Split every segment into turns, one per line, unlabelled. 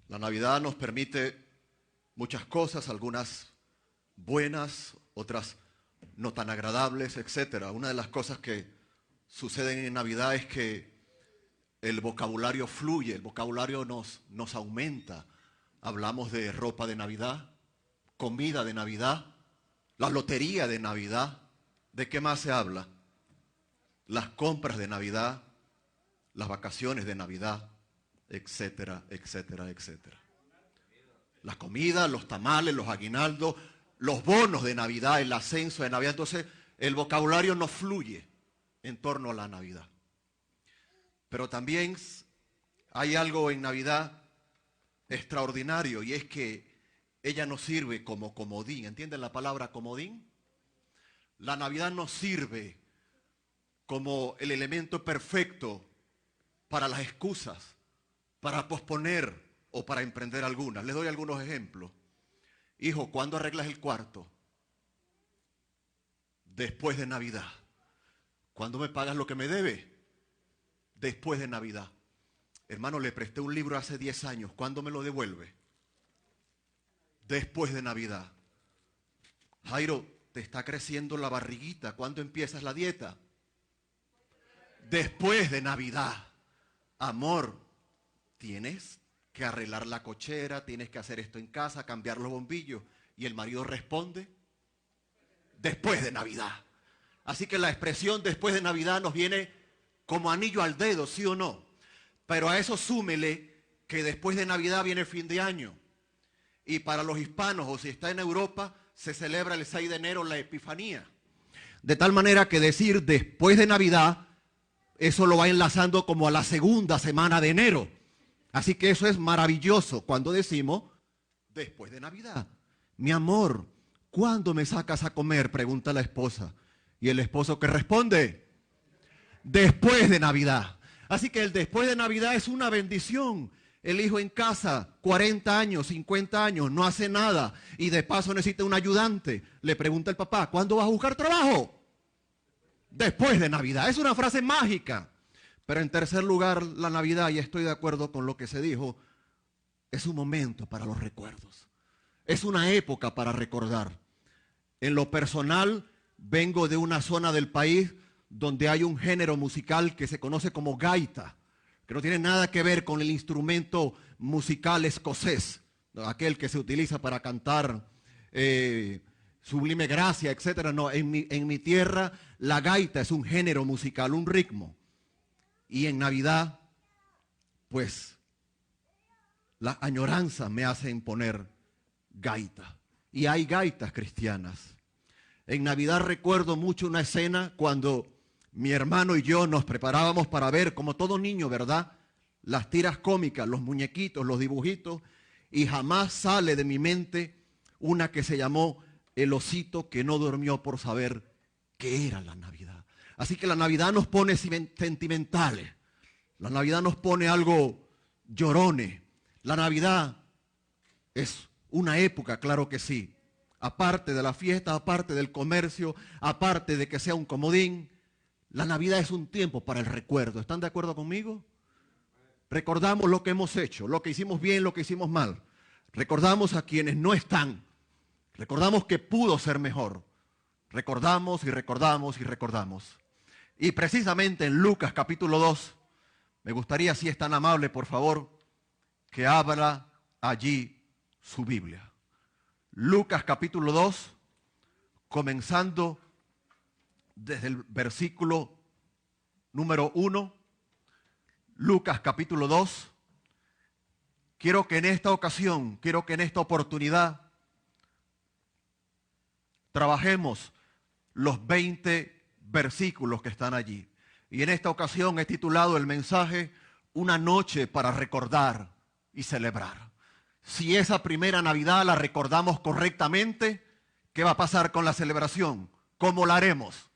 La Navidad nos permite muchas cosas, algunas buenas, otras no tan agradables, etcétera. Una de las cosas que suceden en Navidad es que el vocabulario fluye, el vocabulario nos aumenta. Hablamos de ropa de Navidad, comida de Navidad, la lotería de Navidad. ¿De qué más se habla? Las compras de Navidad, las vacaciones de Navidad, etcétera, etcétera, etcétera. La comida, los tamales, los aguinaldos, los bonos de Navidad, el ascenso de Navidad. Entonces, el vocabulario no fluye en torno a la Navidad. Pero también hay algo en Navidad extraordinario, y es que ella nos sirve como comodín. ¿Entienden la palabra comodín? La Navidad nos sirve como el elemento perfecto para las excusas, para posponer o para emprender algunas. Les doy algunos ejemplos. Hijo, ¿cuándo arreglas el cuarto? Después de Navidad. ¿Cuándo me pagas lo que me debe? Después de Navidad. Hermano, le presté un libro hace 10 años. ¿Cuándo me lo devuelve? Después de Navidad. Jairo, te está creciendo la barriguita. ¿Cuándo empiezas la dieta? Después de Navidad. Amor, tienes que arreglar la cochera, tienes que hacer esto en casa, cambiar los bombillos. Y el marido responde, después de Navidad. Así que la expresión después de Navidad nos viene como anillo al dedo, ¿sí o no? Pero a eso súmele que después de Navidad viene el fin de año. Y para los hispanos, o si está en Europa, se celebra el 6 de enero la Epifanía. De tal manera que decir después de Navidad, eso lo va enlazando como a la segunda semana de enero. Así que eso es maravilloso cuando decimos después de Navidad. Mi amor, ¿cuándo me sacas a comer? Pregunta la esposa. Y el esposo que responde, después de Navidad. Así que el después de Navidad es una bendición. El hijo en casa, 40 años, 50 años, no hace nada y de paso necesita un ayudante. Le pregunta el papá, ¿cuándo vas a buscar trabajo? Después de Navidad. Es una frase mágica. Pero en tercer lugar, la Navidad, y estoy de acuerdo con lo que se dijo, es un momento para los recuerdos. Es una época para recordar. En lo personal, vengo de una zona del país donde hay un género musical que se conoce como gaita, que no tiene nada que ver con el instrumento musical escocés, aquel que se utiliza para cantar Sublime Gracia, etcétera. No, en mi tierra la gaita es un género musical, un ritmo. Y en Navidad, pues, las añoranzas me hacen poner gaita. Y hay gaitas cristianas. En Navidad recuerdo mucho una escena cuando mi hermano y yo nos preparábamos para ver, como todo niño, ¿verdad?, las tiras cómicas, los muñequitos, los dibujitos, y jamás sale de mi mente una que se llamó El osito que no durmió por saber qué era la Navidad. Así que la Navidad nos pone sentimentales, la Navidad nos pone algo llorones. La Navidad es una época, claro que sí, aparte de la fiesta, aparte del comercio, aparte de que sea un comodín, la Navidad es un tiempo para el recuerdo. ¿Están de acuerdo conmigo? Recordamos lo que hemos hecho, lo que hicimos bien, lo que hicimos mal. Recordamos a quienes no están. Recordamos que pudo ser mejor. Recordamos y recordamos y recordamos. Y precisamente en Lucas capítulo 2, me gustaría, si es tan amable, por favor, que abra allí su Biblia. Lucas capítulo 2, comenzando desde el versículo número 1. Lucas capítulo 2. Quiero que en esta ocasión, quiero que en esta oportunidad trabajemos los 20 versículos que están allí. Y en esta ocasión he titulado el mensaje Una noche para recordar y celebrar. Si esa primera Navidad la recordamos correctamente, ¿qué va a pasar con la celebración? ¿Cómo la haremos?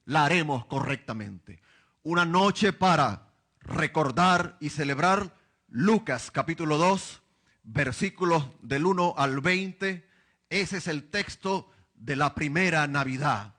La haremos correctamente. Una noche para recordar y celebrar. Lucas capítulo 2, versículos del 1 al 20. Ese es el texto de la primera Navidad.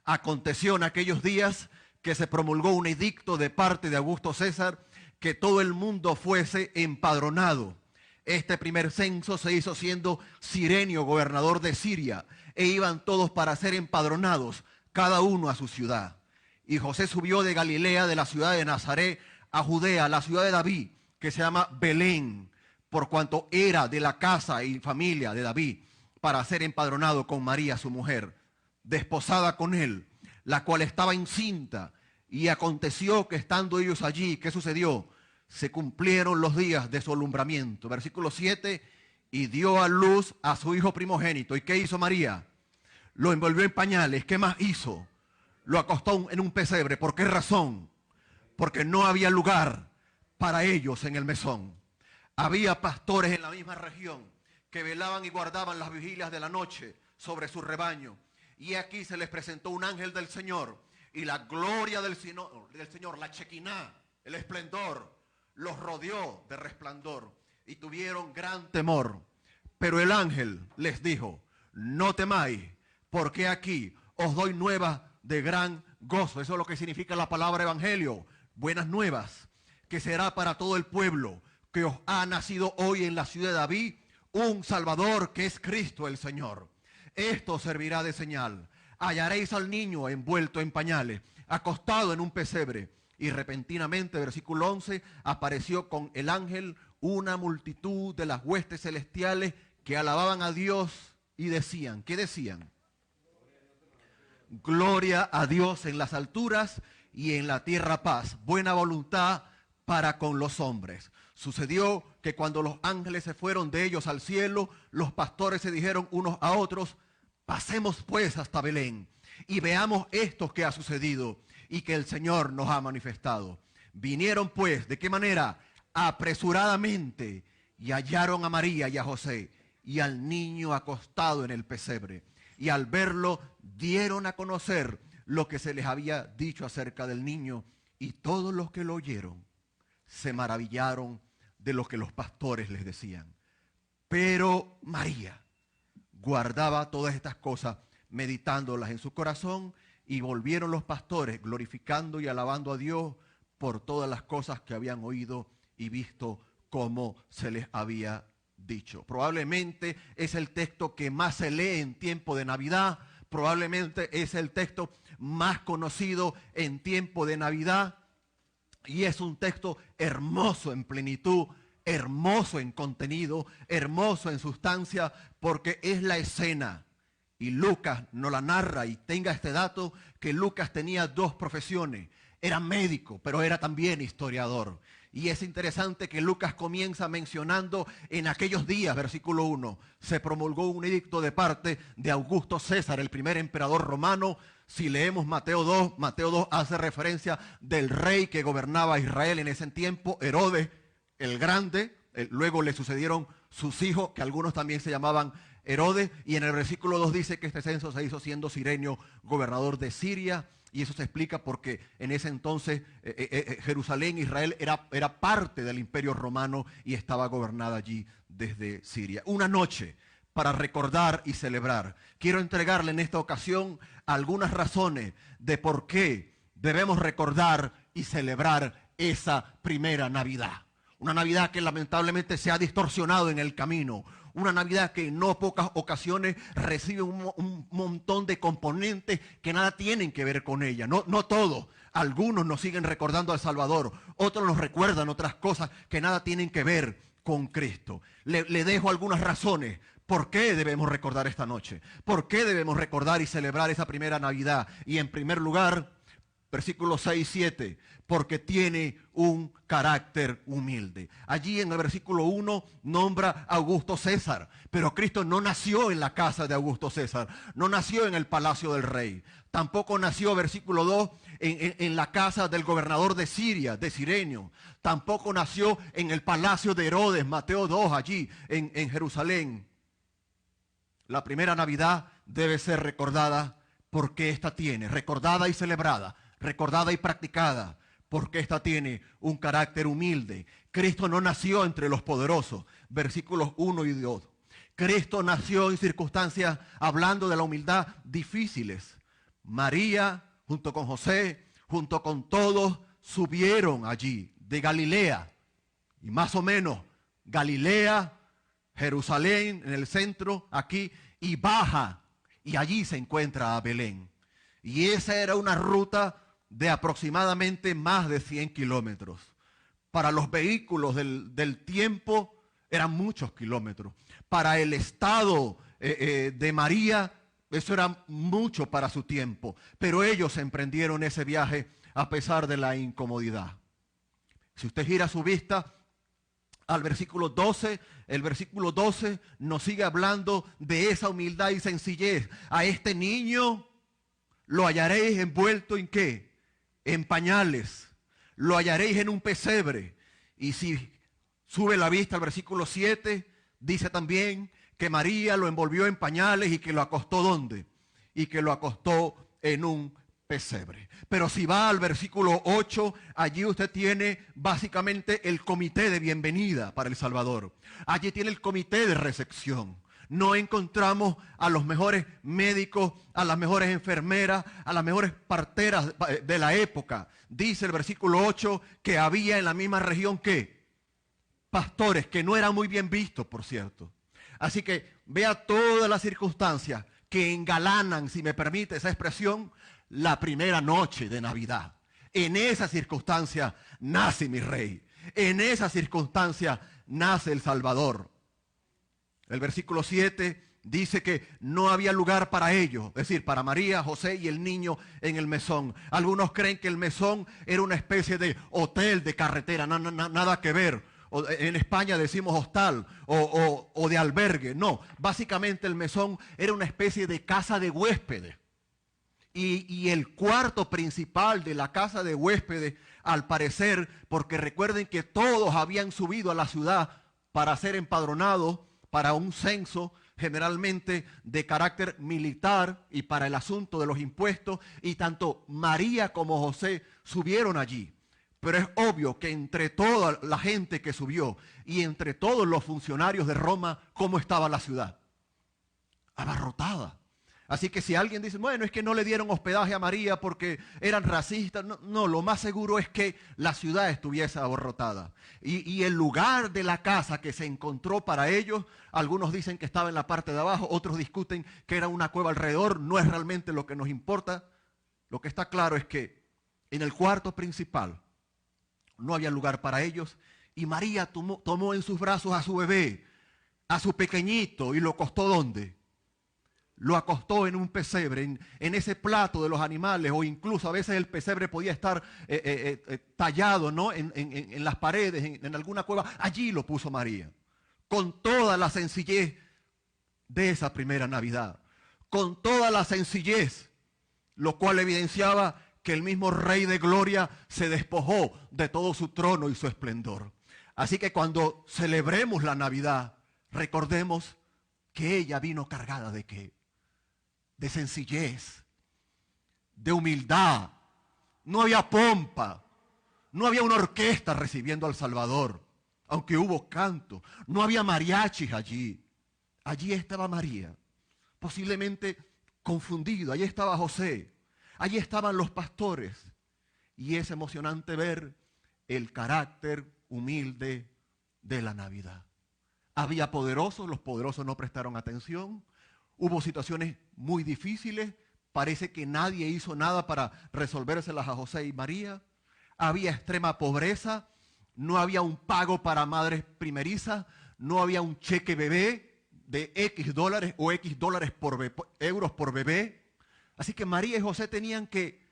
Aconteció en aquellos días que se promulgó un edicto de parte de Augusto César que todo el mundo fuese empadronado. Este primer censo se hizo siendo Cirenio gobernador de Siria, e iban todos para ser empadronados, cada uno a su ciudad. Y José subió de Galilea, de la ciudad de Nazaret, a Judea, a la ciudad de David, que se llama Belén, por cuanto era de la casa y familia de David, para ser empadronado con María, su mujer, desposada con él, la cual estaba encinta. Y aconteció que estando ellos allí, ¿qué sucedió? Se cumplieron los días de su alumbramiento. Versículo 7, y dio a luz a su hijo primogénito. ¿Y qué hizo María? Lo envolvió en pañales. ¿Qué más hizo? Lo acostó en un pesebre. ¿Por qué razón? Porque no había lugar para ellos en el mesón. Había pastores en la misma región que velaban y guardaban las vigilias de la noche sobre su rebaño. Y aquí se les presentó un ángel del Señor, y la gloria del Señor, la Chequiná, el esplendor, los rodeó de resplandor, y tuvieron gran temor. Pero el ángel les dijo: no temáis, porque aquí os doy nuevas de gran gozo. Eso es lo que significa la palabra evangelio, buenas nuevas, que será para todo el pueblo, que os ha nacido hoy en la ciudad de David un Salvador, que es Cristo el Señor. Esto servirá de señal: hallaréis al niño envuelto en pañales, acostado en un pesebre. Y repentinamente, versículo 11, apareció con el ángel una multitud de las huestes celestiales que alababan a Dios y decían, ¿qué decían? Gloria a Dios en las alturas y en la tierra paz, buena voluntad para con los hombres. Sucedió que cuando los ángeles se fueron de ellos al cielo, los pastores se dijeron unos a otros: pasemos pues hasta Belén y veamos esto que ha sucedido y que el Señor nos ha manifestado. Vinieron pues, ¿de qué manera? Apresuradamente, y hallaron a María y a José y al niño acostado en el pesebre. Y al verlo dieron a conocer lo que se les había dicho acerca del niño, y todos los que lo oyeron se maravillaron de lo que los pastores les decían. Pero María guardaba todas estas cosas, meditándolas en su corazón, y volvieron los pastores glorificando y alabando a Dios por todas las cosas que habían oído y visto como se les había dicho. Probablemente es el texto que más se lee en tiempo de Navidad. Probablemente es el texto más conocido en tiempo de Navidad. Y es un texto hermoso en plenitud, hermoso en contenido, hermoso en sustancia, porque es la escena. Y Lucas nos la narra, y tenga este dato, que Lucas tenía dos profesiones. Era médico, pero era también historiador. Y es interesante que Lucas comienza mencionando: en aquellos días, versículo 1, se promulgó un edicto de parte de Augusto César, el primer emperador romano. Si leemos Mateo 2 hace referencia del rey que gobernaba Israel en ese tiempo, Herodes el Grande. Luego le sucedieron sus hijos, que algunos también se llamaban Herodes. Y en el versículo 2 dice que este censo se hizo siendo Cirenio gobernador de Siria. Y eso se explica porque en ese entonces Jerusalén, Israel, era parte del imperio romano y estaba gobernada allí desde Siria. Una noche para recordar y celebrar. Quiero entregarle en esta ocasión algunas razones de por qué debemos recordar y celebrar esa primera Navidad. Una Navidad que lamentablemente se ha distorsionado en el camino. Una Navidad que en no pocas ocasiones recibe un montón de componentes que nada tienen que ver con ella. No todos. Algunos nos siguen recordando al Salvador. Otros nos recuerdan otras cosas que nada tienen que ver con Cristo. Le dejo algunas razones. ¿Por qué debemos recordar esta noche? ¿Por qué debemos recordar y celebrar esa primera Navidad? Y en primer lugar, versículos 6 y 7, porque tiene un carácter humilde. Allí en el versículo 1 nombra a Augusto César, pero Cristo no nació en la casa de Augusto César, no nació en el palacio del rey, tampoco nació, versículo 2, en la casa del gobernador de Siria, de Cirenio, tampoco nació en el palacio de Herodes, Mateo 2, allí en Jerusalén. La primera Navidad debe ser recordada porque esta tiene, recordada y celebrada, recordada y practicada, porque esta tiene un carácter humilde. Cristo no nació entre los poderosos, versículos 1 y 2. Cristo nació en circunstancias, hablando de la humildad, difíciles. María, junto con José, junto con todos, subieron allí de Galilea, y más o menos Galilea, Jerusalén, en el centro, aquí, y baja, y allí se encuentra a Belén. Y esa era una ruta de aproximadamente más de 100 kilómetros. Para los vehículos del tiempo eran muchos kilómetros. Para el estado de María, eso era mucho para su tiempo. Pero ellos emprendieron ese viaje a pesar de la incomodidad. Si usted gira su vista al versículo 12, el versículo 12 nos sigue hablando de esa humildad y sencillez. A este niño lo hallaréis envuelto ¿en qué? En pañales. Lo hallaréis en un pesebre. Y si sube la vista al versículo 7, dice también que María lo envolvió en pañales y que lo acostó ¿dónde? Y que lo acostó en un pesebre. Pero si va al versículo 8, allí usted tiene básicamente el comité de bienvenida para el Salvador. Allí tiene el comité de recepción. No encontramos a los mejores médicos, a las mejores enfermeras, a las mejores parteras de la época. Dice el versículo 8 que había en la misma región que pastores que no eran muy bien vistos, por cierto. Así que vea todas las circunstancias que engalanan, si me permite esa expresión, la primera noche de Navidad. En esa circunstancia nace mi rey. En esa circunstancia nace el Salvador. El versículo 7 dice que no había lugar para ellos, es decir, para María, José y el niño en el mesón. Algunos creen que el mesón era una especie de hotel de carretera, nada que ver. En España decimos hostal o de albergue. No, básicamente el mesón era una especie de casa de huéspedes. Y el cuarto principal de la casa de huéspedes, al parecer, porque recuerden que todos habían subido a la ciudad para ser empadronados para un censo, generalmente de carácter militar y para el asunto de los impuestos, y tanto María como José subieron allí. Pero es obvio que entre toda la gente que subió y entre todos los funcionarios de Roma, ¿cómo estaba la ciudad? Abarrotada. Así que si alguien dice, bueno, es que no le dieron hospedaje a María porque eran racistas. No, lo más seguro es que la ciudad estuviese abarrotada. Y el lugar de la casa que se encontró para ellos, algunos dicen que estaba en la parte de abajo, otros discuten que era una cueva alrededor. No es realmente lo que nos importa. Lo que está claro es que en el cuarto principal no había lugar para ellos. Y María tomó en sus brazos a su bebé, a su pequeñito, y lo acostó ¿dónde? Lo acostó en un pesebre, en ese plato de los animales, o incluso a veces el pesebre podía estar tallado, ¿no? en las paredes, en alguna cueva. Allí lo puso María, con toda la sencillez de esa primera Navidad, con toda la sencillez, lo cual evidenciaba que el mismo Rey de Gloria se despojó de todo su trono y su esplendor. Así que cuando celebremos la Navidad, recordemos que ella vino cargada ¿de qué? De sencillez, de humildad. No había pompa, no había una orquesta recibiendo al Salvador, aunque hubo canto. No había mariachis allí. Allí estaba María, posiblemente confundido. Allí estaba José, allí estaban los pastores. Y es emocionante ver el carácter humilde de la Navidad. Había poderosos, los poderosos no prestaron atención. Hubo situaciones muy difíciles, parece que nadie hizo nada para resolvérselas a José y María. Había extrema pobreza, no había un pago para madres primerizas, no había un cheque bebé de X dólares o X dólares euros por bebé. Así que María y José tenían que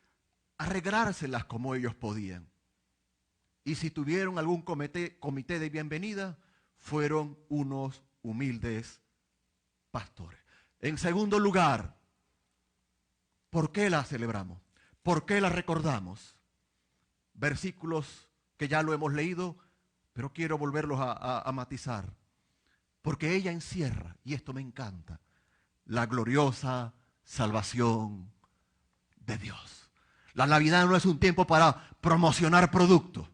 arreglárselas como ellos podían. Y si tuvieron algún comité de bienvenida, fueron unos humildes pastores. En segundo lugar, ¿por qué la celebramos? ¿Por qué la recordamos? Versículos que ya lo hemos leído, pero quiero volverlos a matizar. Porque ella encierra, y esto me encanta, la gloriosa salvación de Dios. La Navidad no es un tiempo para promocionar productos.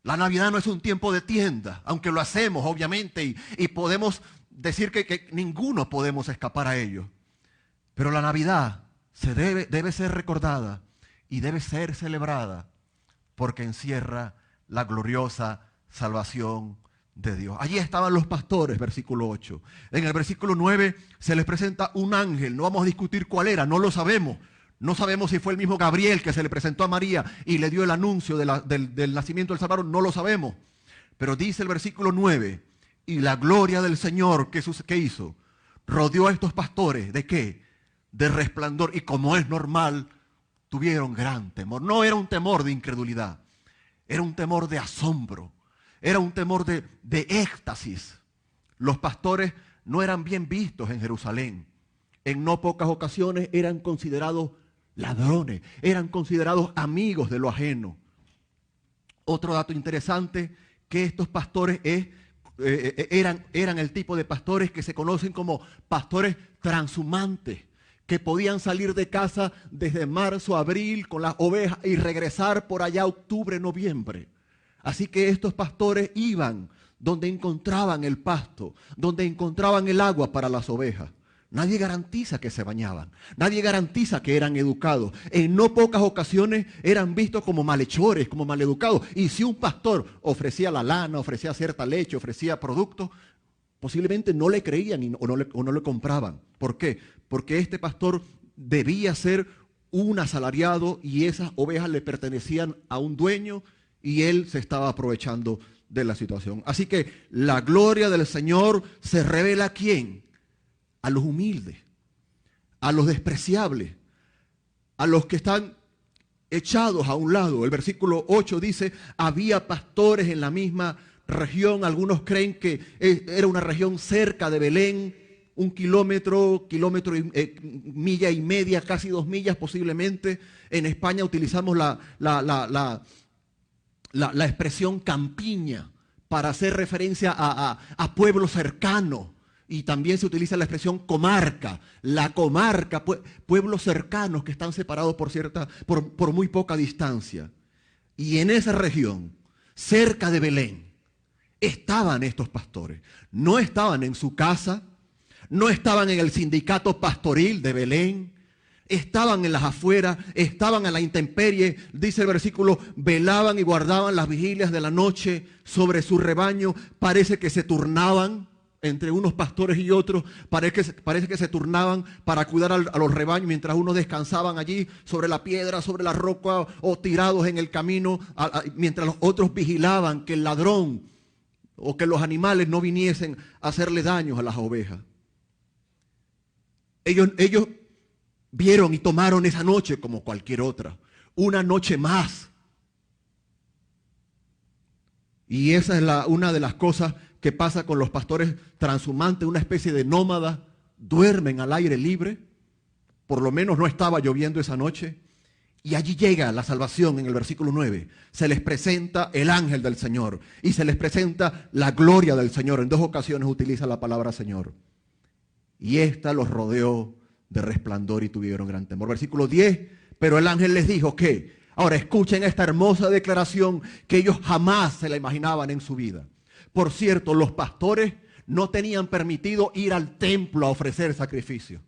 La Navidad no es un tiempo de tienda, aunque lo hacemos obviamente y podemos decir que ninguno podemos escapar a ello. Pero la Navidad debe ser recordada y debe ser celebrada porque encierra la gloriosa salvación de Dios. Allí estaban los pastores, versículo 8. En el versículo 9 se les presenta un ángel. No vamos a discutir cuál era, no lo sabemos. No sabemos si fue el mismo Gabriel que se le presentó a María y le dio el anuncio del nacimiento del Salvador. No lo sabemos. Pero dice el versículo 9, y la gloria del Señor, ¿qué hizo? Rodeó a estos pastores. ¿De qué? De resplandor. Y como es normal, tuvieron gran temor. No era un temor de incredulidad. Era un temor de asombro. Era un temor de éxtasis. Los pastores no eran bien vistos en Jerusalén. En no pocas ocasiones eran considerados ladrones. Eran considerados amigos de lo ajeno. Otro dato interesante, que estos pastores eran el tipo de pastores que se conocen como pastores transhumantes, que podían salir de casa desde marzo, abril con las ovejas y regresar por allá octubre, noviembre. Así que estos pastores iban donde encontraban el pasto, donde encontraban el agua para las ovejas. Nadie garantiza que se bañaban, nadie garantiza que eran educados. En no pocas ocasiones eran vistos como malhechores, como maleducados. Y si un pastor ofrecía la lana, ofrecía cierta leche, ofrecía productos, posiblemente no le creían o no le compraban. ¿Por qué? Porque este pastor debía ser un asalariado y esas ovejas le pertenecían a un dueño y él se estaba aprovechando de la situación. Así que la gloria del Señor se revela ¿a quién? A los humildes, a los despreciables, a los que están echados a un lado. El versículo 8 dice, había pastores en la misma región. Algunos creen que era una región cerca de Belén, 1 kilómetro, milla y media, casi 2 millas posiblemente. En España utilizamos la expresión campiña para hacer referencia a pueblos cercanos. Y también se utiliza la expresión comarca. La comarca, pueblos cercanos que están separados por muy poca distancia. Y en esa región, cerca de Belén, estaban estos pastores. No estaban en su casa, no estaban en el sindicato pastoril de Belén, estaban en las afueras, estaban a la intemperie. Dice el versículo, velaban y guardaban las vigilias de la noche sobre su rebaño. Parece que se turnaban. Entre unos pastores y otros, parece que se turnaban para cuidar a los rebaños mientras unos descansaban allí sobre la piedra, sobre la roca o tirados en el camino, mientras los otros vigilaban que el ladrón o que los animales no viniesen a hacerle daños a las ovejas. Ellos vieron y tomaron esa noche como cualquier otra, una noche más. Y esa es una de las cosas que pasa con los pastores transhumantes, una especie de nómadas, duermen al aire libre. Por lo menos no estaba lloviendo esa noche. Y allí llega la salvación en el versículo 9. Se les presenta el ángel del Señor y se les presenta la gloria del Señor. En 2 ocasiones utiliza la palabra Señor. Y esta los rodeó de resplandor y tuvieron gran temor. Versículo 10, pero el ángel les dijo que, ahora escuchen esta hermosa declaración que ellos jamás se la imaginaban en su vida. Por cierto, los pastores no tenían permitido ir al templo a ofrecer sacrificio.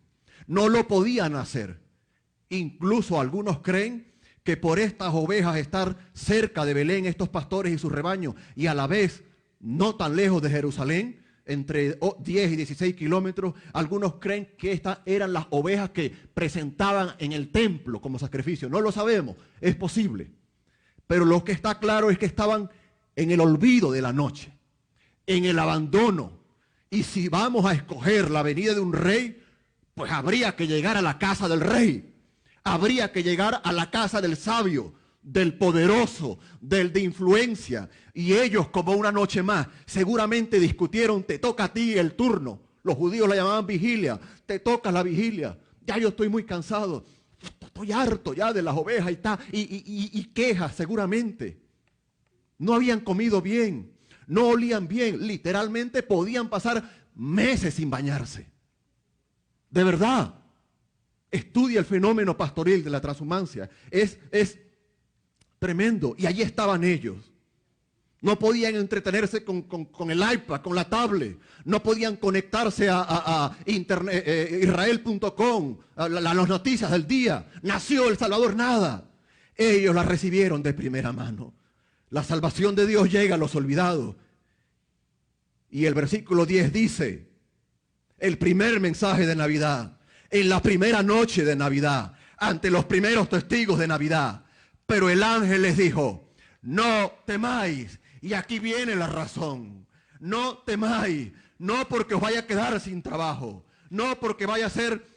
No lo podían hacer. Incluso algunos creen que por estas ovejas estar cerca de Belén, estos pastores y sus rebaños, y a la vez no tan lejos de Jerusalén, entre 10 y 16 kilómetros, algunos creen que estas eran las ovejas que presentaban en el templo como sacrificio. No lo sabemos, es posible. Pero lo que está claro es que estaban en el olvido de la noche, en el abandono. Y si vamos a escoger la venida de un rey, pues habría que llegar a la casa del rey. Habría que llegar a la casa del sabio, del poderoso, del de influencia. Y ellos, como una noche más, seguramente discutieron, te toca a ti el turno. Los judíos la llamaban vigilia. Te toca la vigilia. Ya yo estoy muy cansado. Estoy harto ya de las ovejas y quejas seguramente. No habían comido bien. No olían bien, literalmente podían pasar meses sin bañarse. De verdad, estudia el fenómeno pastoril de la transhumancia. Es tremendo. Y allí estaban ellos. No podían entretenerse con el iPad, con la tablet. No podían conectarse a internet, Israel.com, a las noticias del día. Nació El Salvador, nada. Ellos la recibieron de primera mano. La salvación de Dios llega a los olvidados. Y el versículo 10 dice, el primer mensaje de Navidad, en la primera noche de Navidad, ante los primeros testigos de Navidad. Pero el ángel les dijo, no temáis. Y aquí viene la razón. No temáis, no porque os vaya a quedar sin trabajo, no porque vaya a ser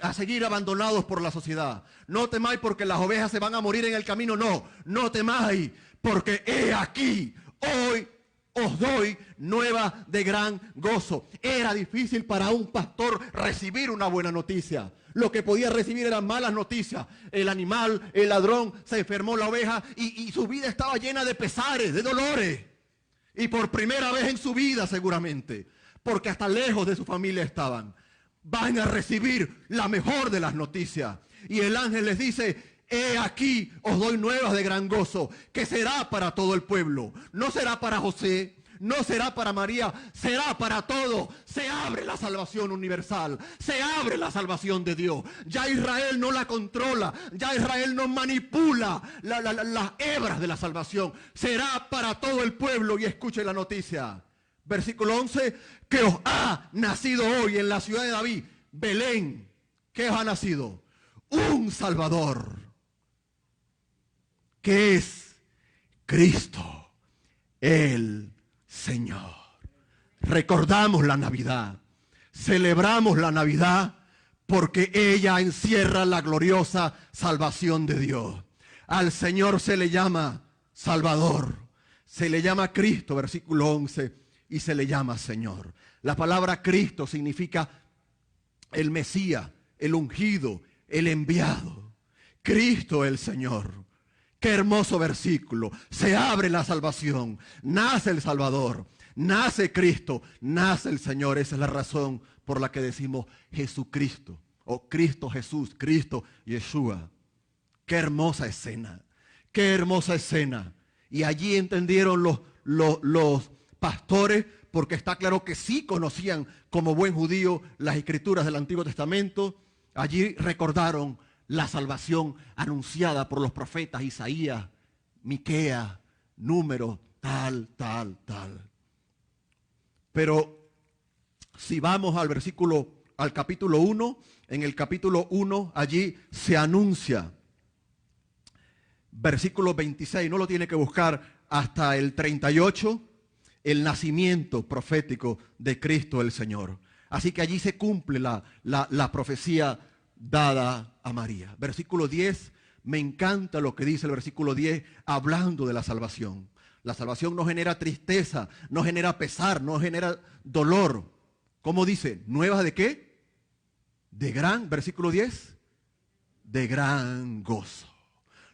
a seguir abandonados por la sociedad. No temáis porque las ovejas se van a morir en el camino. No, no temáis porque he aquí, hoy os doy nueva de gran gozo. Era difícil para un pastor recibir una buena noticia. Lo que podía recibir eran malas noticias. El animal, el ladrón, se enfermó la oveja y su vida estaba llena de pesares, de dolores. Y por primera vez en su vida seguramente, porque hasta lejos de su familia estaban, van a recibir la mejor de las noticias. Y el ángel les dice, he aquí os doy nuevas de gran gozo, que será para todo el pueblo. No será para José, no será para María, será para todos. Se abre la salvación universal, se abre la salvación de Dios. Ya Israel no la controla, ya Israel no manipula las hebras de la salvación. Será para todo el pueblo. Y escuche la noticia. Versículo 11, que os ha nacido hoy en la ciudad de David, Belén. ¿Qué os ha nacido? Un Salvador, que es Cristo, el Señor. Recordamos la Navidad, celebramos la Navidad porque ella encierra la gloriosa salvación de Dios. Al Señor se le llama Salvador, se le llama Cristo, versículo 11, y se le llama Señor. La palabra Cristo significa el Mesías, el ungido, el enviado. Cristo el Señor. Qué hermoso versículo. Se abre la salvación. Nace el Salvador. Nace Cristo. Nace el Señor. Esa es la razón por la que decimos Jesucristo. O Cristo Jesús. Cristo Yeshua. Qué hermosa escena. Qué hermosa escena. Y allí entendieron los pastores, porque está claro que sí conocían como buen judío las escrituras del Antiguo Testamento. Allí recordaron la salvación anunciada por los profetas Isaías, Miqueas, Números, tal. Pero si vamos al capítulo 1, en el capítulo 1 allí se anuncia, versículo 26, no lo tiene que buscar hasta el 38, el nacimiento profético de Cristo el Señor. Así que allí se cumple la profecía dada a María. Versículo 10, me encanta lo que dice el versículo 10, hablando de la salvación. La salvación no genera tristeza, no genera pesar, no genera dolor. ¿Cómo dice? ¿Nuevas de qué? De gran, versículo 10, de gran gozo.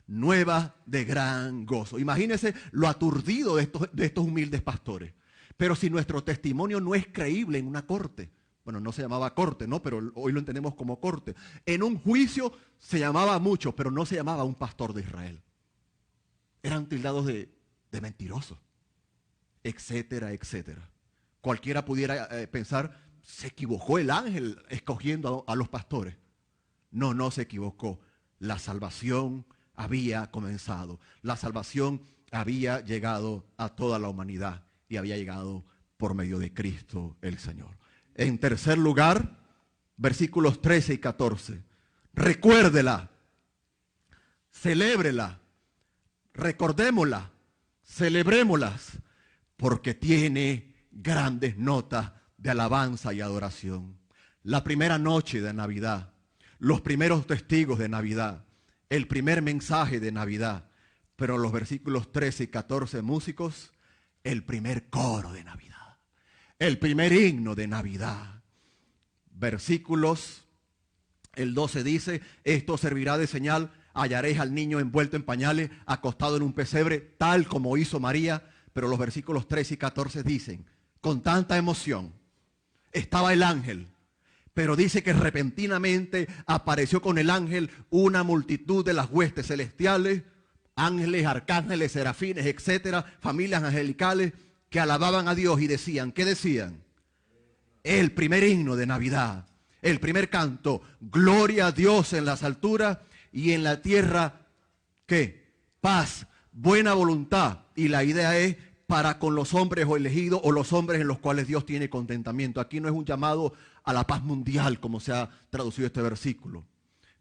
Nuevas de gran gozo. Imagínense lo aturdido de estos humildes pastores. Pero si nuestro testimonio no es creíble en una corte, bueno, no se llamaba corte, ¿no? Pero hoy lo entendemos como corte. En un juicio se llamaba mucho, pero no se llamaba un pastor de Israel. Eran tildados de mentirosos, etcétera, etcétera. Cualquiera pudiera pensar, se equivocó el ángel escogiendo a los pastores. No se equivocó. La salvación había comenzado. La salvación había llegado a toda la humanidad y había llegado por medio de Cristo el Señor. En tercer lugar, versículos 13 y 14. Recuérdela, celébrela, recordémosla, celebrémoslas, porque tiene grandes notas de alabanza y adoración. La primera noche de Navidad, los primeros testigos de Navidad, el primer mensaje de Navidad, pero los versículos 13 y 14 músicos, el primer coro de Navidad, el primer himno de Navidad. Versículos, el 12 dice, esto servirá de señal, hallaréis al niño envuelto en pañales, acostado en un pesebre, tal como hizo María. Pero los versículos 13 y 14 dicen, con tanta emoción, estaba el ángel, pero dice que repentinamente apareció con el ángel una multitud de las huestes celestiales, ángeles, arcángeles, serafines, etcétera, familias angelicales que alababan a Dios y decían, ¿qué decían? El primer himno de Navidad, el primer canto, gloria a Dios en las alturas y en la tierra, ¿qué? Paz, buena voluntad. Y la idea es para con los hombres o elegidos o los hombres en los cuales Dios tiene contentamiento. Aquí no es un llamado a la paz mundial como se ha traducido este versículo.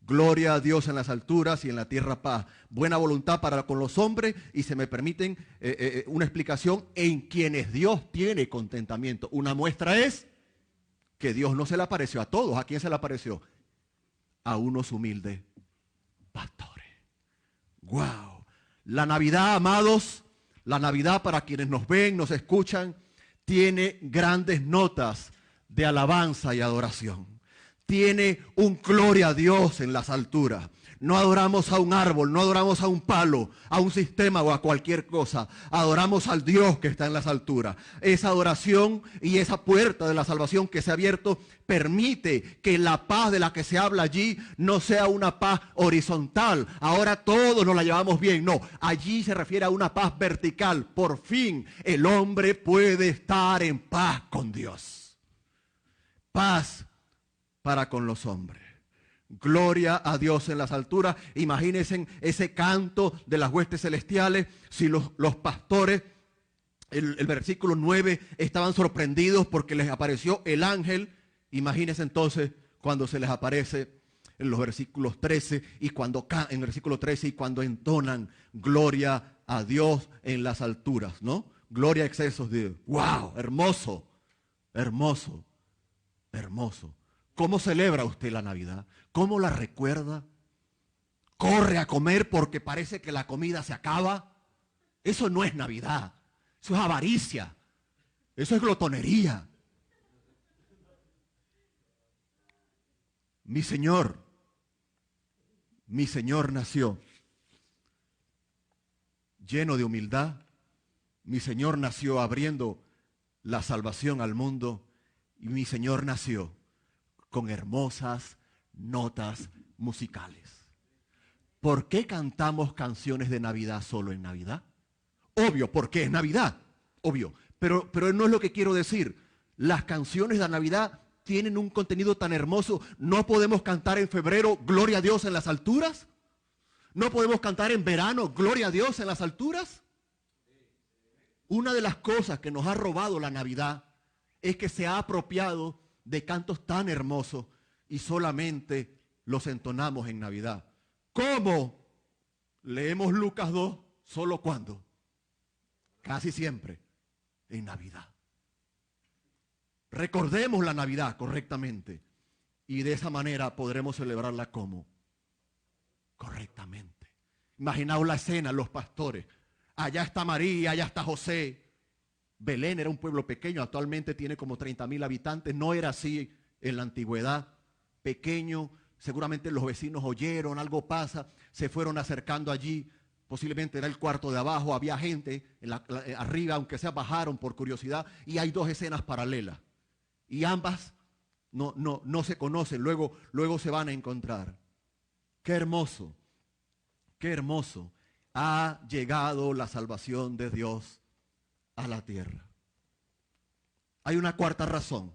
Gloria a Dios en las alturas y en la tierra paz. Buena voluntad para con los hombres y se me permiten una explicación en quienes Dios tiene contentamiento. Una muestra es que Dios no se le apareció a todos. ¿A quién se le apareció? A unos humildes pastores. ¡Wow! La Navidad, amados, la Navidad para quienes nos ven, nos escuchan, tiene grandes notas de alabanza y adoración. Tiene un gloria a Dios en las alturas. No adoramos a un árbol, no adoramos a un palo, a un sistema o a cualquier cosa. Adoramos al Dios que está en las alturas. Esa adoración y esa puerta de la salvación que se ha abierto permite que la paz de la que se habla allí no sea una paz horizontal. Ahora todos nos la llevamos bien. No, allí se refiere a una paz vertical. Por fin el hombre puede estar en paz con Dios. Paz para con los hombres. Gloria a Dios en las alturas. Imagínense ese canto de las huestes celestiales. Si los pastores, el versículo 9, estaban sorprendidos porque les apareció el ángel. Imagínense entonces cuando se les aparece en los versículos 13 y cuando en el versículo 13 y cuando entonan gloria a Dios en las alturas, ¿no? Gloria a excesos de wow, hermoso, hermoso, hermoso. ¿Cómo celebra usted la Navidad? ¿Cómo la recuerda? ¿Corre a comer porque parece que la comida se acaba? Eso no es Navidad. Eso es avaricia. Eso es glotonería. Mi Señor nació lleno de humildad. Mi Señor nació abriendo la salvación al mundo. Y mi Señor nació con hermosas notas musicales. ¿Por qué cantamos canciones de Navidad solo en Navidad? Obvio, porque es Navidad, obvio. Pero no es lo que quiero decir. Las canciones de Navidad tienen un contenido tan hermoso. ¿No podemos cantar en febrero Gloria a Dios en las alturas? ¿No podemos cantar en verano Gloria a Dios en las alturas? Una de las cosas que nos ha robado la Navidad es que se ha apropiado de cantos tan hermosos y solamente los entonamos en Navidad. ¿Cómo? Leemos Lucas 2, ¿solo cuándo? Casi siempre en Navidad. Recordemos la Navidad correctamente y de esa manera podremos celebrarla como correctamente. Imaginaos la escena, los pastores. Allá está María, allá está José. Belén era un pueblo pequeño, actualmente tiene como 30,000 habitantes. No era así en la antigüedad. Pequeño, seguramente los vecinos oyeron, algo pasa, se fueron acercando allí. Posiblemente era el cuarto de abajo, había gente arriba, aunque sea bajaron por curiosidad. Y hay dos escenas paralelas. Y ambas no se conocen, luego se van a encontrar. Qué hermoso, qué hermoso. Ha llegado la salvación de Dios a la tierra. Hay una cuarta razón.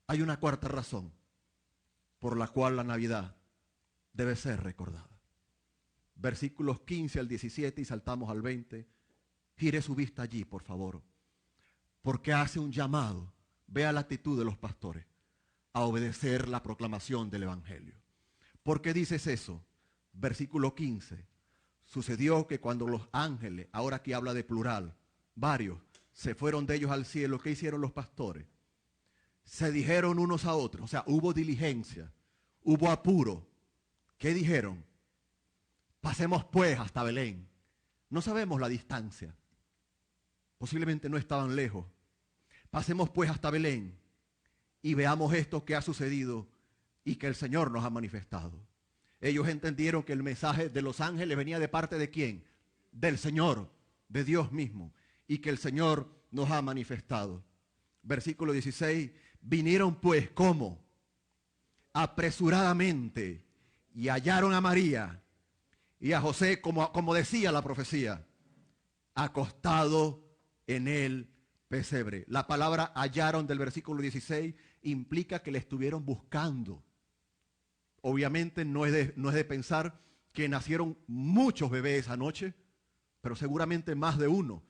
Hay una cuarta razón por la cual la Navidad debe ser recordada. Versículos 15 al 17 y saltamos al 20. Gire su vista allí, por favor. Porque hace un llamado. Vea la actitud de los pastores a obedecer la proclamación del Evangelio. ¿Por qué dices eso? Versículo 15. Sucedió que cuando los ángeles, ahora aquí habla de plural, varios, se fueron de ellos al cielo, ¿qué hicieron los pastores? Se dijeron unos a otros, o sea, hubo diligencia, hubo apuro. ¿Qué dijeron? Pasemos pues hasta Belén. No sabemos la distancia. Posiblemente no estaban lejos. Pasemos pues hasta Belén y veamos esto que ha sucedido y que el Señor nos ha manifestado. Ellos entendieron que el mensaje de los ángeles venía de parte de ¿quién? Del Señor, de Dios mismo. Y que el Señor nos ha manifestado. Versículo 16. Vinieron pues, ¿cómo? Apresuradamente. Y hallaron a María y a José, como decía la profecía, acostado en el pesebre. La palabra hallaron del versículo 16 implica que le estuvieron buscando. Obviamente no es de pensar que nacieron muchos bebés esa noche, pero seguramente más de uno.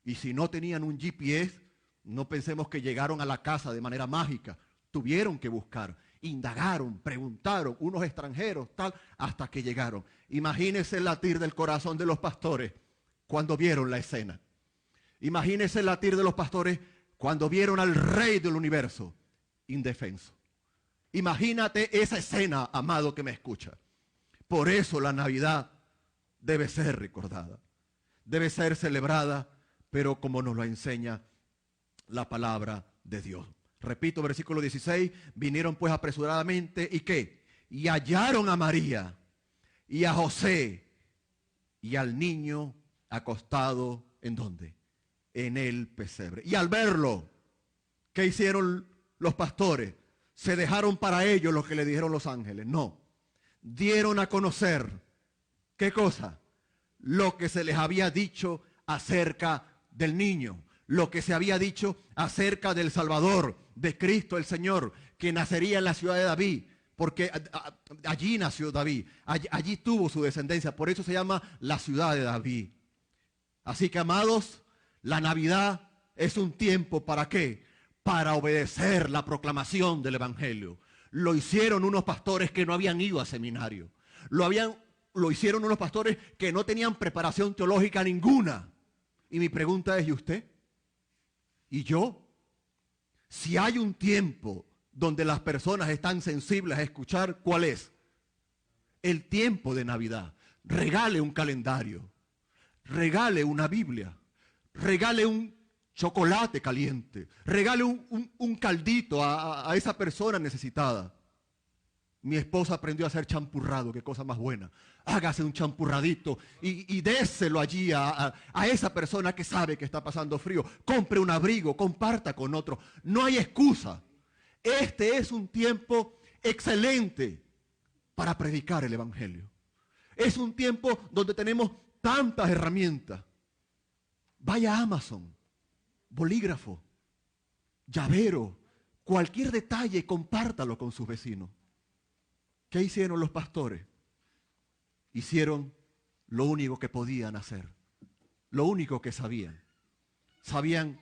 Y si no tenían un GPS, no pensemos que llegaron a la casa de manera mágica. Tuvieron que buscar, indagaron, preguntaron, unos extranjeros, tal, hasta que llegaron. Imagínense el latir del corazón de los pastores cuando vieron la escena. Imagínense el latir de los pastores cuando vieron al Rey del universo indefenso. Imagínate esa escena, amado que me escucha. Por eso la Navidad debe ser recordada, debe ser celebrada, pero como nos lo enseña la palabra de Dios. Repito, versículo 16, vinieron pues apresuradamente, ¿y qué? Y hallaron a María y a José y al niño acostado, ¿en dónde? En el pesebre. Y al verlo, ¿qué hicieron los pastores? ¿Se dejaron para ellos lo que le dijeron los ángeles? No. Dieron a conocer, ¿qué cosa? Lo que se les había dicho acerca del niño, lo que se había dicho acerca del Salvador, de Cristo el Señor, que nacería en la ciudad de David, porque allí nació David, allí tuvo su descendencia, por eso se llama la ciudad de David. Así que, amados, la Navidad es un tiempo, ¿para qué? Para obedecer la proclamación del Evangelio. Lo hicieron unos pastores que no habían ido a seminario. Lo hicieron unos pastores que no tenían preparación teológica ninguna. Y mi pregunta es, ¿y usted? ¿Y yo? Si hay un tiempo donde las personas están sensibles a escuchar, ¿cuál es? El tiempo de Navidad. Regale un calendario, regale una Biblia, regale un chocolate caliente, regale un caldito a esa persona necesitada. Mi esposa aprendió a hacer champurrado, qué cosa más buena. Hágase un champurradito y déselo allí a esa persona que sabe que está pasando frío. Compre un abrigo, comparta con otro. No hay excusa. Este es un tiempo excelente para predicar el Evangelio. Es un tiempo donde tenemos tantas herramientas. Vaya a Amazon, bolígrafo, llavero, cualquier detalle, compártalo con sus vecinos. ¿Qué hicieron los pastores? Hicieron lo único que podían hacer, lo único que sabían. Sabían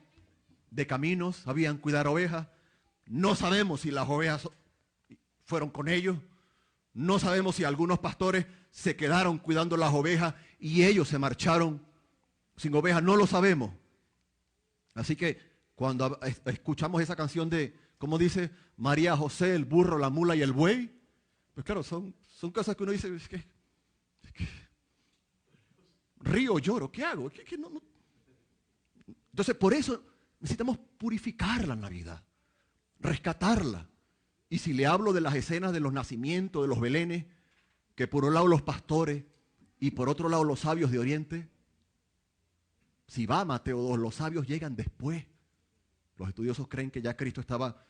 de caminos, sabían cuidar ovejas. No sabemos si las ovejas fueron con ellos. No sabemos si algunos pastores se quedaron cuidando las ovejas y ellos se marcharon sin ovejas. No lo sabemos. Así que cuando escuchamos esa canción de, ¿cómo dice? María, José, el burro, la mula y el buey. Pues claro, son cosas que uno dice, es que río, lloro, ¿qué hago? No. Entonces, por eso necesitamos purificar la Navidad, rescatarla. Y si le hablo de las escenas de los nacimientos, de los belenes, que por un lado los pastores y por otro lado los sabios de Oriente, si va Mateo 2, los sabios llegan después. Los estudiosos creen que ya Cristo estaba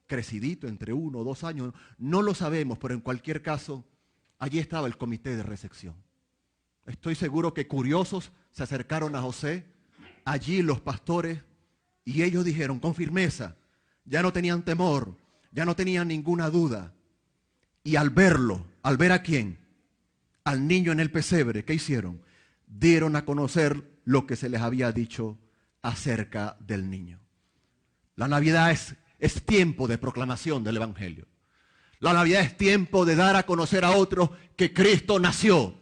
crecidito entre 1 o 2 años, no lo sabemos, pero en cualquier caso, allí estaba el comité de recepción. Estoy seguro que curiosos se acercaron a José, allí los pastores, y ellos dijeron con firmeza, ya no tenían temor, ya no tenían ninguna duda. Y al verlo, ¿al ver a quién? Al niño en el pesebre, ¿qué hicieron? Dieron a conocer lo que se les había dicho acerca del niño. La Navidad es tiempo de proclamación del Evangelio. La Navidad es tiempo de dar a conocer a otros que Cristo nació,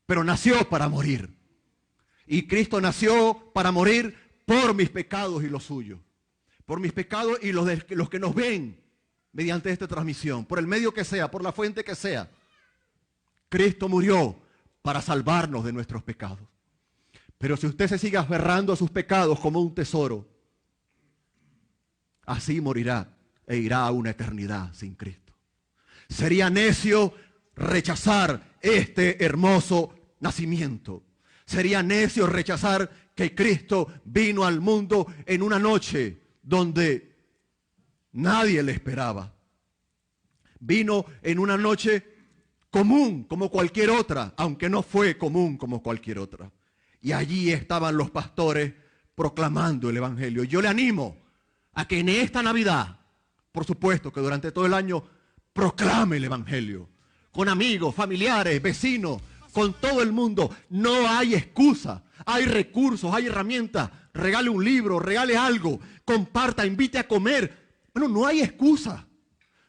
pero nació para morir. Y Cristo nació para morir por mis pecados y los suyos. Por mis pecados y los que nos ven mediante esta transmisión. Por el medio que sea, por la fuente que sea. Cristo murió para salvarnos de nuestros pecados. Pero si usted se sigue aferrando a sus pecados como un tesoro, así morirá e irá a una eternidad sin Cristo. Sería necio rechazar este hermoso nacimiento. Sería necio rechazar que Cristo vino al mundo en una noche donde nadie le esperaba. Vino en una noche común como cualquier otra, aunque no fue común como cualquier otra. Y allí estaban los pastores proclamando el Evangelio. Yo le animo a que en esta Navidad, por supuesto que durante todo el año, proclame el Evangelio. Con amigos, familiares, vecinos, con todo el mundo. No hay excusa. Hay recursos, hay herramientas. Regale un libro, regale algo, comparta, invite a comer. Bueno, no hay excusa.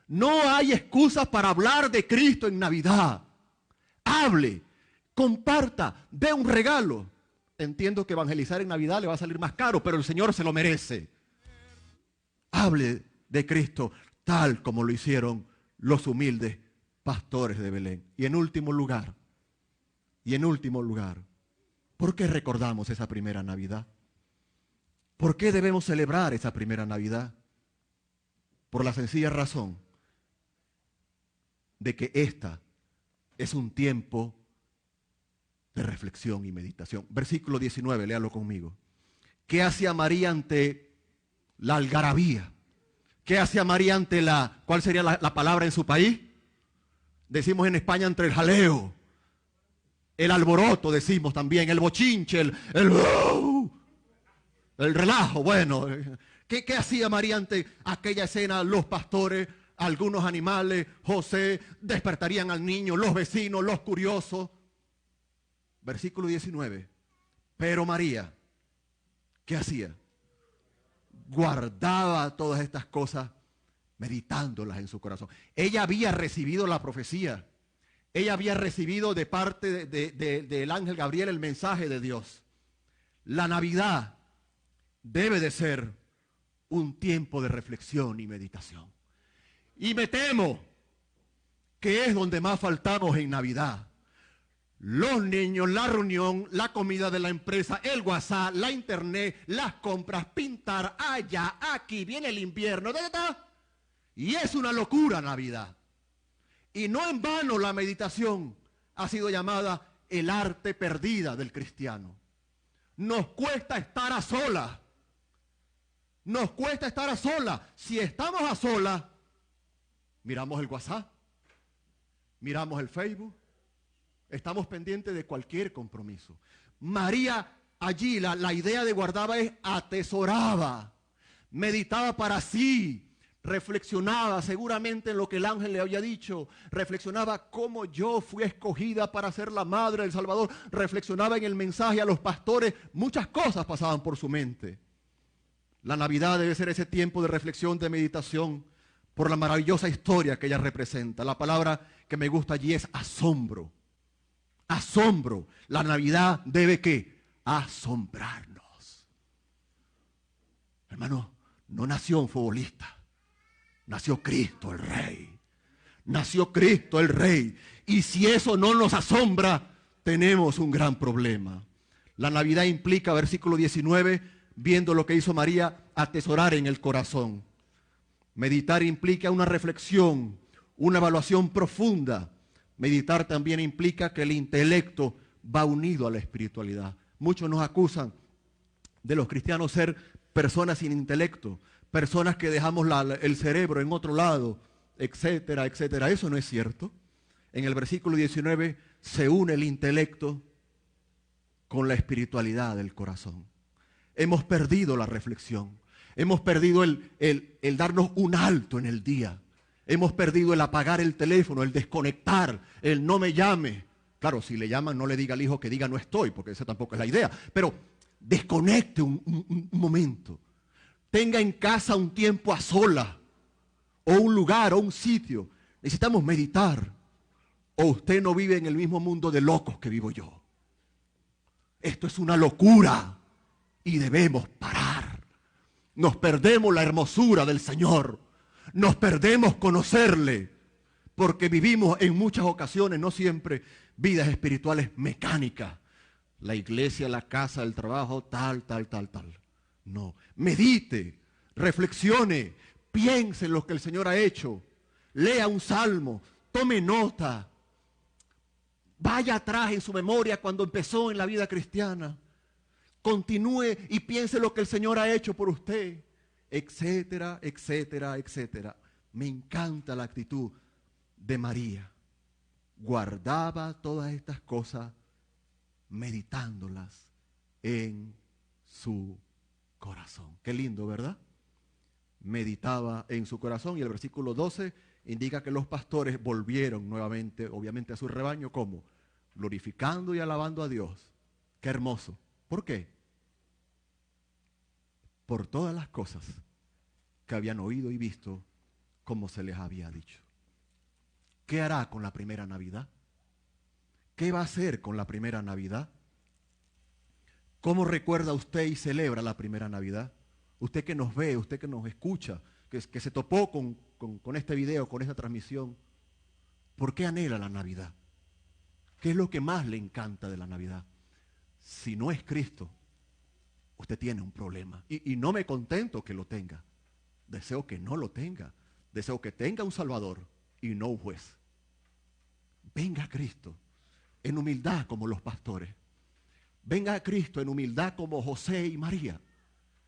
No hay excusas para hablar de Cristo en Navidad. Hable, comparta, dé un regalo. Entiendo que evangelizar en Navidad le va a salir más caro, pero el Señor se lo merece. Hable de Cristo tal como lo hicieron los humildes pastores de Belén. Y en último lugar, ¿por qué recordamos esa primera Navidad? ¿Por qué debemos celebrar esa primera Navidad? Por la sencilla razón de que esta es un tiempo de reflexión y meditación. Versículo 19, léalo conmigo. ¿Qué hacía María ante la algarabía? ¿Qué hacía María ante cuál sería la palabra en su país? Decimos en España entre el jaleo, el alboroto, decimos también, el bochinche, el relajo. Bueno, ¿qué hacía María ante aquella escena? Los pastores, algunos animales, José, despertarían al niño, los vecinos, los curiosos. Versículo 19. Pero María, ¿qué hacía? Guardaba todas estas cosas, meditándolas en su corazón. Ella había recibido la profecía. Ella había recibido de parte del ángel Gabriel el mensaje de Dios. La Navidad debe de ser un tiempo de reflexión y meditación. Y me temo que es donde más faltamos en Navidad. Los niños, la reunión, la comida de la empresa, el WhatsApp, la internet, las compras, pintar, allá, aquí, viene el invierno, y es una locura Navidad. Y no en vano la meditación ha sido llamada el arte perdida del cristiano. Nos cuesta estar a solas. Nos cuesta estar a solas. Si estamos a solas, miramos el WhatsApp, miramos el Facebook, estamos pendientes de cualquier compromiso. María allí, la idea de guardaba es atesoraba, meditaba para sí, reflexionaba seguramente en lo que el ángel le había dicho, reflexionaba cómo yo fui escogida para ser la madre del Salvador, reflexionaba en el mensaje a los pastores, muchas cosas pasaban por su mente. La Navidad debe ser ese tiempo de reflexión, de meditación, por la maravillosa historia que ella representa. La palabra que me gusta allí es asombro. Asombro. La Navidad debe ¿qué? Asombrarnos. Hermano, no nació un futbolista. Nació Cristo el Rey. Nació Cristo el Rey. Y si eso no nos asombra, tenemos un gran problema. La Navidad implica, versículo 19, viendo lo que hizo María, atesorar en el corazón. Meditar implica una reflexión, una evaluación profunda. Meditar también implica que el intelecto va unido a la espiritualidad. Muchos nos acusan de los cristianos ser personas sin intelecto, personas que dejamos el cerebro en otro lado, etcétera, etcétera. Eso no es cierto. En el versículo 19 se une el intelecto con la espiritualidad del corazón. Hemos perdido la reflexión. Hemos perdido el darnos un alto en el día. Hemos perdido el apagar el teléfono, el desconectar, el no me llame. Claro, si le llaman, no le diga al hijo que diga no estoy, porque esa tampoco es la idea. Pero desconecte un momento. Tenga en casa un tiempo a solas, o un lugar, o un sitio. Necesitamos meditar. O usted no vive en el mismo mundo de locos que vivo yo. Esto es una locura y debemos parar. Nos perdemos la hermosura del Señor. Nos perdemos conocerle. Porque vivimos en muchas ocasiones, no siempre, vidas espirituales mecánicas. La iglesia, la casa, el trabajo, tal. No. Medite, reflexione, piense en lo que el Señor ha hecho. Lea un salmo, tome nota. Vaya atrás en su memoria cuando empezó en la vida cristiana. Continúe y piense lo que el Señor ha hecho por usted, etcétera, etcétera, etcétera. Me encanta la actitud de María. Guardaba todas estas cosas meditándolas en su corazón. Qué lindo, ¿verdad? Meditaba en su corazón y el versículo 12 indica que los pastores volvieron nuevamente, obviamente, a su rebaño. ¿Cómo? glorificando y alabando a Dios. Qué hermoso. ¿Por qué? Por todas las cosas que habían oído y visto como se les había dicho. ¿Qué hará con la primera Navidad? ¿Qué va a hacer con la primera Navidad? ¿Cómo recuerda usted y celebra la primera Navidad? Usted que nos ve, usted que nos escucha, que se topó con este video, con esta transmisión. ¿Por qué anhela la Navidad? ¿Qué es lo que más le encanta de la Navidad? Si no es Cristo, usted tiene un problema. Y no me contento que lo tenga. Deseo que no lo tenga. Deseo que tenga un Salvador y no un juez. Venga a Cristo en humildad como los pastores. Venga a Cristo en humildad como José y María.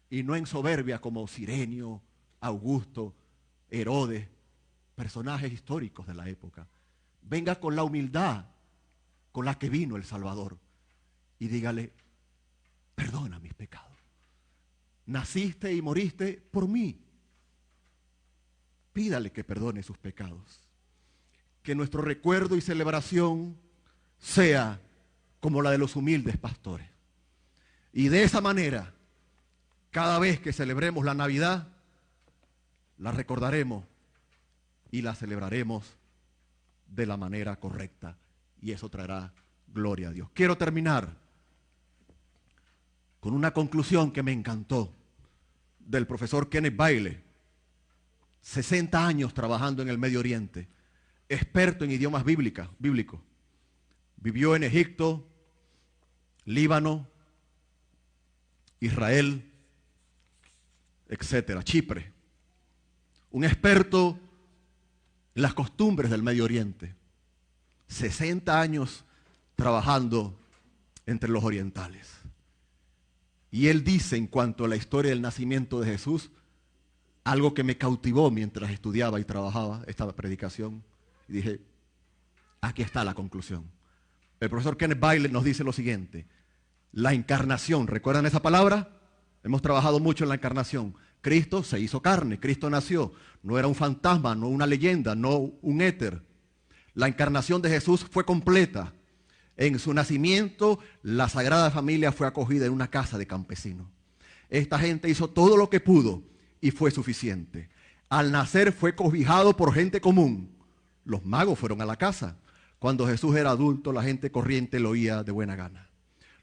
Y no en soberbia como Cirenio, Augusto, Herodes, personajes históricos de la época. Venga con la humildad con la que vino el Salvador. Y dígale, perdona mis pecados. Naciste y moriste por mí. Pídale que perdone sus pecados. Que nuestro recuerdo y celebración sea como la de los humildes pastores. Y de esa manera, cada vez que celebremos la Navidad, la recordaremos y la celebraremos de la manera correcta. Y eso traerá gloria a Dios. Quiero terminar con una conclusión que me encantó del profesor Kenneth Bailey. 60 años trabajando en el Medio Oriente, experto en idiomas bíblicos. Vivió en Egipto, Líbano, Israel, etcétera, Chipre. Un experto en las costumbres del Medio Oriente. 60 años trabajando entre los orientales. Y él dice en cuanto a la historia del nacimiento de Jesús, algo que me cautivó mientras estudiaba y trabajaba esta predicación. Y dije, aquí está la conclusión. El profesor Kenneth Bailey nos dice lo siguiente. La encarnación, ¿recuerdan esa palabra? Hemos trabajado mucho en la encarnación. Cristo se hizo carne, Cristo nació. No era un fantasma, no una leyenda, no un éter. La encarnación de Jesús fue completa. En su nacimiento, la Sagrada Familia fue acogida en una casa de campesinos. Esta gente hizo todo lo que pudo y fue suficiente. Al nacer fue cobijado por gente común. Los magos fueron a la casa. Cuando Jesús era adulto, la gente corriente lo oía de buena gana.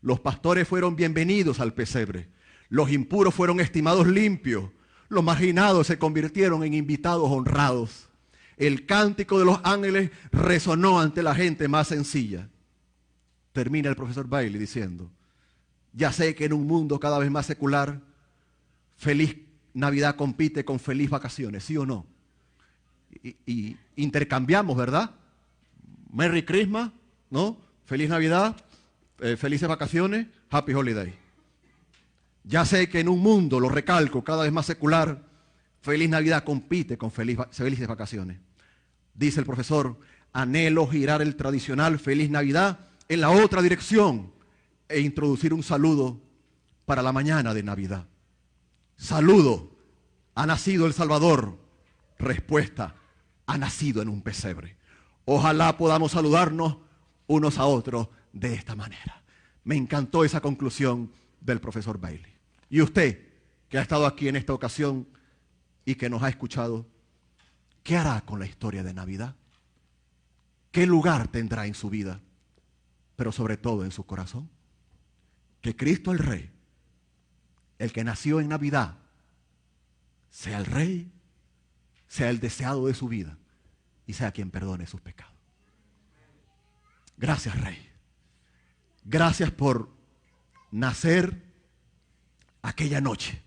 Los pastores fueron bienvenidos al pesebre. Los impuros fueron estimados limpios. Los marginados se convirtieron en invitados honrados. El cántico de los ángeles resonó ante la gente más sencilla. Termina el profesor Bailey diciendo, ya sé que en un mundo cada vez más secular, feliz Navidad compite con feliz vacaciones, ¿sí o no? Y intercambiamos, ¿verdad? Merry Christmas, ¿no? Feliz Navidad, felices vacaciones, Happy Holiday. Ya sé que en un mundo, lo recalco, cada vez más secular, feliz Navidad compite con felices vacaciones. Dice el profesor, anhelo girar el tradicional feliz Navidad en la otra dirección e introducir un saludo para la mañana de Navidad. Saludo, ha nacido el Salvador. Respuesta, ha nacido en un pesebre. Ojalá podamos saludarnos unos a otros de esta manera. Me encantó esa conclusión del profesor Bailey. Y usted, que ha estado aquí en esta ocasión y que nos ha escuchado, ¿qué hará con la historia de Navidad? ¿Qué lugar tendrá en su vida? Pero sobre todo en su corazón. Que Cristo el Rey, el que nació en Navidad, sea el Rey, sea el deseado de su vida y sea quien perdone sus pecados. Gracias, Rey. Gracias por nacer aquella noche